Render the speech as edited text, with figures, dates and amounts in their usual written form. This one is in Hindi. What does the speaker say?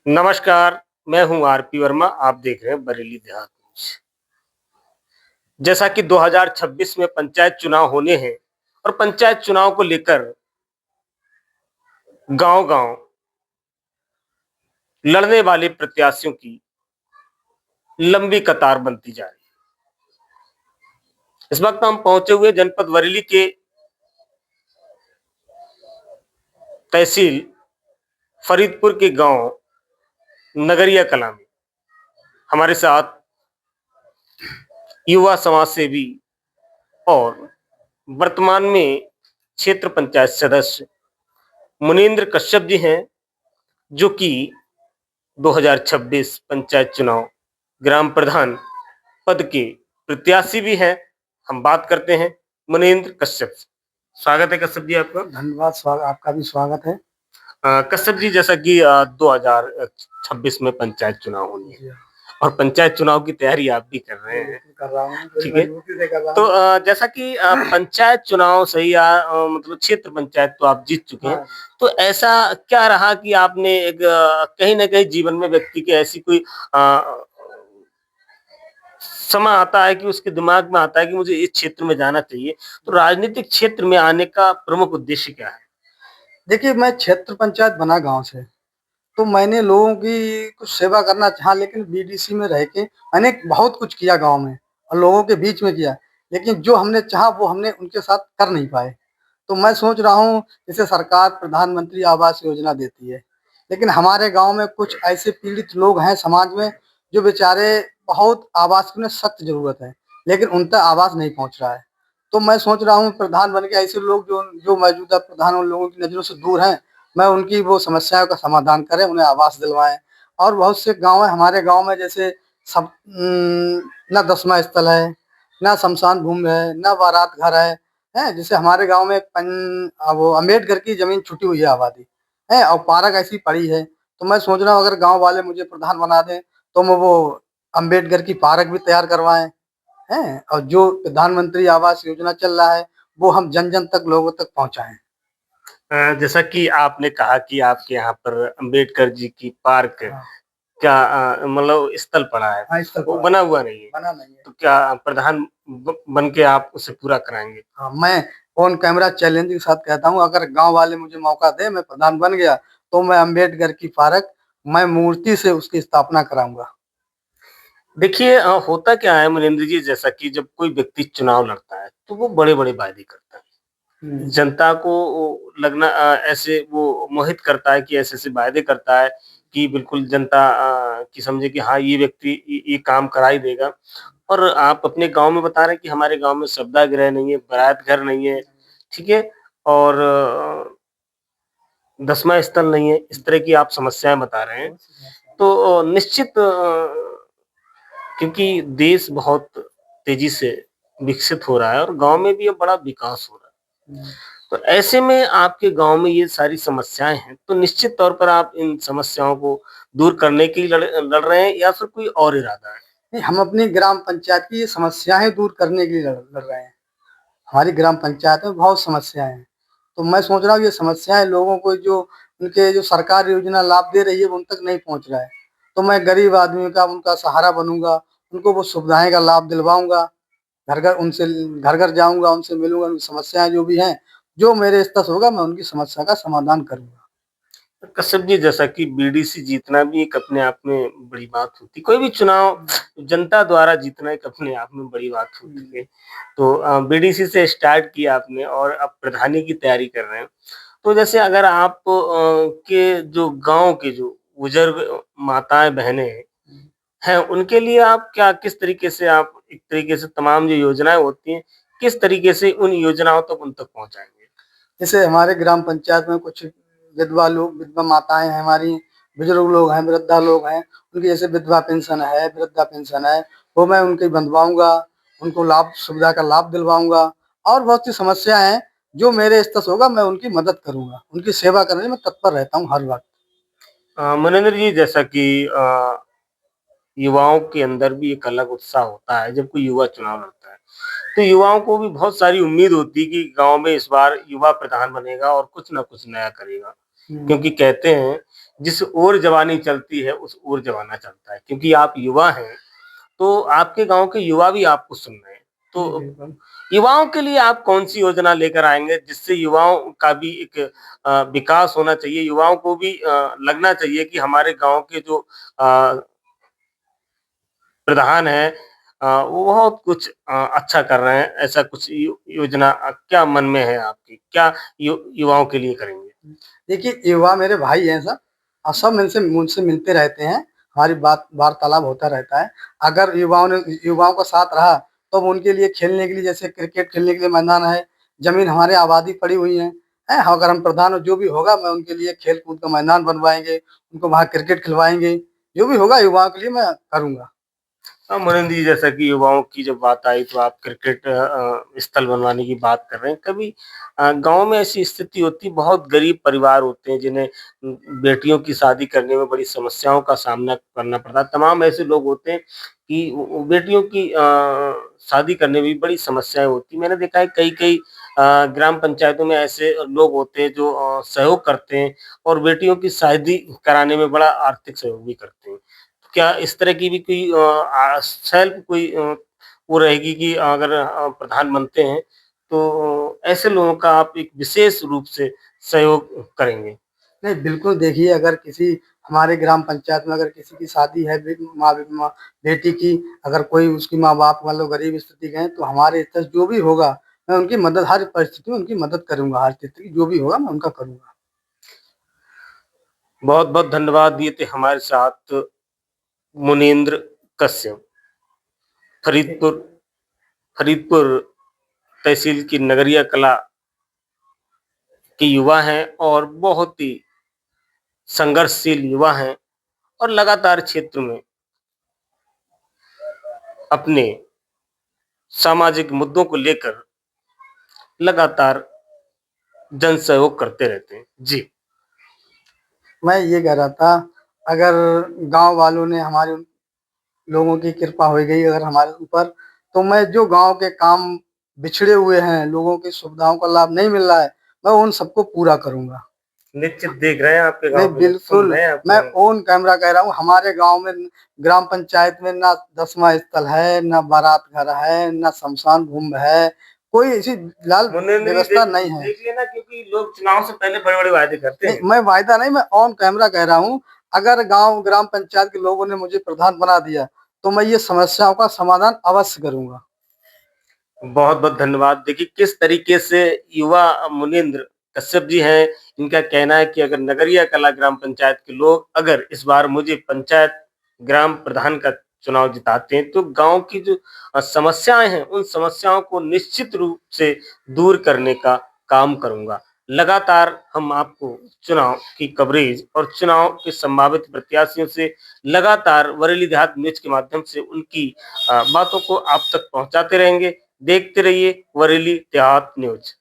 नमस्कार, मैं हूँ आरपी वर्मा, आप देख रहे हैं बरेली देहात न्यूज़। जैसा कि 2026 में पंचायत चुनाव होने हैं और पंचायत चुनाव को लेकर गांव-गांव लड़ने वाले प्रत्याशियों की लंबी कतार बनती जा रही है। इस वक्त हम पहुंचे हुए जनपद बरेली के तहसील फरीदपुर के गांव नगरिया कलां में। हमारे साथ युवा समाज सेवी और वर्तमान में क्षेत्र पंचायत सदस्य मुनींद्र कश्यप जी हैं, जो कि 2026 पंचायत चुनाव ग्राम प्रधान पद के प्रत्याशी भी हैं। हम बात करते हैं मुनींद्र कश्यप से। स्वागत है कश्यप जी आपका। धन्यवाद। आपका भी स्वागत है। कश्यप जी, जैसा कि 2026 में पंचायत चुनाव होनी है और पंचायत चुनाव की तैयारी आप भी कर रहे हैं, कर रहा हूँ, ठीक है। तो जैसा कि पंचायत चुनाव सही मतलब क्षेत्र पंचायत तो आप जीत चुके हैं, तो ऐसा क्या रहा कि आपने एक कहीं ना कहीं जीवन में व्यक्ति के ऐसी कोई समय आता है कि उसके दिमाग में आता है कि मुझे इस क्षेत्र में जाना चाहिए, तो राजनीतिक क्षेत्र में आने का प्रमुख उद्देश्य क्या है? देखिए, मैं क्षेत्र पंचायत बना गांव से, तो मैंने लोगों की कुछ सेवा करना चाहा, लेकिन बीडीसी में रह के मैंने बहुत कुछ किया गांव में और लोगों के बीच में किया, लेकिन जो हमने चाहा वो हमने उनके साथ कर नहीं पाए। तो मैं सोच रहा हूँ, जैसे सरकार प्रधानमंत्री आवास योजना देती है, लेकिन हमारे गांव में कुछ ऐसे पीड़ित लोग हैं समाज में, जो बेचारे बहुत आवास की उन्हें सख्त जरूरत है, लेकिन उन तक आवास नहीं पहुंच रहा है। तो मैं सोच रहा हूँ प्रधान बन के ऐसे लोग जो जो मौजूदा प्रधान उन लोगों की नजरों से दूर हैं, मैं उनकी वो समस्याओं का समाधान करें, उन्हें आवास दिलवाएं। और बहुत से गांव है हमारे गांव में, जैसे सब न दसवां स्थल है, न शमशान भूमि है, न बारात घर है। जैसे हमारे गांव में वो अम्बेडकर की जमीन छुटी हुई है आबादी है, और पार्क ऐसी पड़ी है। तो मैं सोच रहा हूँ अगर गांव वाले मुझे प्रधान बना दें, तो मैं वो अम्बेडकर की पार्क भी तैयार करवाएं हैं, और जो प्रधानमंत्री आवास योजना चल रहा है वो हम जन जन तक लोगों तक पहुंचाएं। जैसा कि आपने कहा कि आपके यहाँ पर अंबेडकर जी की पार्क क्या मतलब स्थल पड़ा है, हाँ, स्थल वो पड़ा बना हुआ नहीं है, बना नहीं है। तो क्या प्रधान बन के आप उसे पूरा कराएंगे? हाँ, मैं ऑन कैमरा चैलेंज के साथ कहता हूँ, अगर गांव वाले मुझे मौका दे, मैं प्रधान बन गया, तो मैं अम्बेडकर की पार्क, मैं मूर्ति से उसकी स्थापना कराऊंगा। देखिए, होता क्या है मुनींद्र जी, जैसा कि जब कोई व्यक्ति चुनाव लड़ता है तो वो बड़े-बड़े वायदे करता है। जनता को वो लगना ऐसे वो मोहित करता है कि ऐसे-ऐसे वायदे करता है कि बिल्कुल जनता कि समझे कि हाँ, ये व्यक्ति ये काम करा ही देगा। और आप अपने गाँव में बता रहे हैं कि हमारे गाँव में सौदागृह नहीं है, बारात घर नहीं है, ठीक है? और 10वां स्थल नहीं है, इस तरह की आप समस्याएँ बता रहे हैं। तो निश्चित क्योंकि देश बहुत तेज़ी से विकसित हो रहा है और गाँव में भी अब बड़ा विकास हो रहा है। तो ऐसे में आपके गाँव में ये सारी समस्याएँ हैं, तो निश्चित तौर पर आप इन समस्याओं को दूर करने के लिए लड़ रहे हैं या फिर कोई और इरादा है? नहीं, हम अपनी ग्राम पंचायत की ये समस्याएं दूर करने के लिए लड़ रहे हैं। हमारी ग्राम पंचायत में बहुत समस्याएं हैं, तो मैं सोच रहा हूँ ये समस्याएं लोगों को, जो उनके जो सरकार योजना लाभ दे रही है, वो उन तक नहीं पहुंच रहा है। तो मैं गरीब आदमी का उनका सहारा बनूंगा, उनको वो सुविधाएं का लाभ दिलवाऊंगा, घर घर जाऊंगा, उनसे मिलूंगा, उनकी समस्याएं जो भी हैं, जो मेरे स्तर से होगा, मैं उनकी समस्या का समाधान करूंगा। कश्यप जी, जैसा कि बीडीसी जीतना भी एक अपने आप में बड़ी बात होती है। कोई भी चुनाव जनता द्वारा जीतना एक अपने आप में बड़ी बात होती है। तो बीडीसी से स्टार्ट किया आपने और अब प्रधानी की तैयारी कर रहे हैं। तो जैसे अगर आप के जो गाँव के जो बुजुर्ग माताएँ, बहनें हैं, उनके लिए आप क्या किस तरीके से आप एक तरीके से तमाम जो योजनाएँ होती हैं, किस तरीके से उन योजनाओं तक उन तक पहुँचाएँगे? जैसे हमारे ग्राम पंचायत में कुछ विधवा माताएं हैं हमारी, बुजुर्ग लोग हैं, वृद्धा लोग हैं, उनकी जैसे विधवा पेंशन है, वृद्धा पेंशन है, वो मैं उनकी बंधवाऊंगा, उनको लाभ सुविधा का लाभ दिलवाऊंगा। और बहुत सी समस्या हैं, जो मेरे स्तर से होगा, मैं उनकी मदद करूंगा, उनकी सेवा करने में तत्पर रहता हूँ हर वक्त। मनेंद्र जी, जैसा कि युवाओं के अंदर भी एक अलग उत्साह होता है जब कोई युवा चुनाव लड़ता है। तो युवाओं को भी बहुत सारी उम्मीद होती है कि गाँव में इस बार युवा प्रधान बनेगा और कुछ न कुछ नया करेगा। क्योंकि कहते हैं जिस ओर जवानी चलती है उस ओर जमाना चलता है, क्योंकि आप युवा हैं, तो आपके गाँव के युवा भी आपको सुन रहे हैं। जी, तो बिल्कुल। युवाओं के लिए आप कौन-सी योजना लेकर आएँगे जिससे युवाओं का भी एक विकास होना चाहिए, युवाओं को भी लगना चाहिए कि हमारे गाँव के जो अ, प्रधान हैं वो बहुत कुछ अच्छा कर रहे हैं, ऐसा कुछ योजना क्या मन में है आपके? क्या युवाओं के लिए करेंगे? देखिए, युवा मेरे भाई हैं सब और सब मुझसे मुझसे मिलते रहते हैं, हमारी बात वार्तालाप होता रहता है। अगर युवाओं का साथ रहा, तो उनके लिए खेलने के लिए जैसे क्रिकेट खेलने के लिए मैदान है, ज़मीन हमारे आबादी पड़ी हुई है, हैं? अगर हम प्रधान जो भी होगा मैं उनके लिए खेल-कूद का मैदान बनवाएँगे, उनको वहाँ क्रिकेट खिलवाएँगे, जो भी होगा युवाओं के लिए मैं करूँगा। हाँ, मुनींद्र जी, जैसा कि युवाओं की जब बात आई तो आप क्रिकेट स्थल बनवाने की बात कर रहे हैं। कभी गाँव में ऐसी स्थिति होती है, बहुत गरीब परिवार होते हैं जिन्हें बेटियों की शादी करने में बड़ी समस्याओं का सामना करना पड़ता है। तमाम ऐसे लोग होते हैं कि वो बेटियों की शादी करने में भी बड़ी समस्याएँ होती हैं। मैंने देखा है कई-कई ग्राम पंचायतों में ऐसे लोग होते हैं जो सहयोग करते हैं और बेटियों की शादी कराने में बड़ा आर्थिक सहयोग भी करते हैं। क्या इस तरह की भी कोई सेल्फ कोई वो रहेगी कि अगर प्रधान बनते हैं, तो ऐसे लोगों का आप एक विशेष रूप से सहयोग करेंगे? नहीं, बिल्कुल देखिए अगर किसी हमारे ग्राम पंचायत में अगर किसी की शादी है माँ बेटी की, अगर कोई उसकी माँ-बाप मान लो गरीब स्थिति के हैं, तो हमारे स्तर से जो भी होगा, मैं उनकी मदद हर परिस्थिति में उनकी मदद करूँगा, हर स्थिति जो भी होगा मैं उनका करूँगा। बहुत-बहुत धन्यवाद। ये थे हमारे साथ मुनींद्र कश्यप, फरीदपुर फरीदपुर तहसील की नगरीय कला के युवा हैं और बहुत ही संघर्षशील युवा हैं और लगातार क्षेत्र में अपने सामाजिक मुद्दों को लेकर लगातार जन सहयोग करते रहते हैं। जी। मैं ये कह रहा था, अगर गाँव वालों ने हमारे लोगों की कृपा हो गई अगर हमारे ऊपर, तो मैं जो गाँव के काम बिछड़े हुए हैं, लोगों की सुविधाओं का लाभ नहीं मिल रहा है, मैं उन सबको पूरा करूँगा। निश्चित देख रहे हैं आपके नहीं, गाँव के लोग, सुन बिल्कुल, रहे हैं मैं आपको। ऑन कैमरा कह रहा हूँ, हमारे गाँव में ग्राम पंचायत में ना दसवाँ स्थल है, ना बारात घर है, ना श्मशान भूमि है, कोई ऐसी फिलहाल मुनींद्र जी व्यवस्था नहीं है। देख लेना, क्योंकि लोग चुनाव से पहले बड़े-बड़े वादे करते नहीं, हैं। मैं वायदा नहीं, मैं ऑन कैमरा कह रहा हूँ, अगर गाँव ग्राम पंचायत के लोगों ने मुझे प्रधान बना दिया, तो मैं ये समस्याओं का समाधान अवश्य करूँगा। बहुत-बहुत धन्यवाद। देखिए किस तरीके से युवा मुनींद्र कश्यप जी हैं, इनका कहना है कि अगर नगरीय कला ग्राम पंचायत के लोग अगर इस बार मुझे पंचायत ग्राम प्रधान का चुनाव जिताते हैं, तो गाँव की जो समस्याएँ हैं, उन समस्याओं को निश्चित रूप से दूर करने का काम करूँगा। लगातार हम आपको चुनाव की कवरेज और चुनाव के संभावित प्रत्याशियों से लगातार बरेली देहात न्यूज़ के माध्यम से उनकी बातों को आप तक पहुँचाते रहेंगे। देखते रहिए बरेली देहात न्यूज़।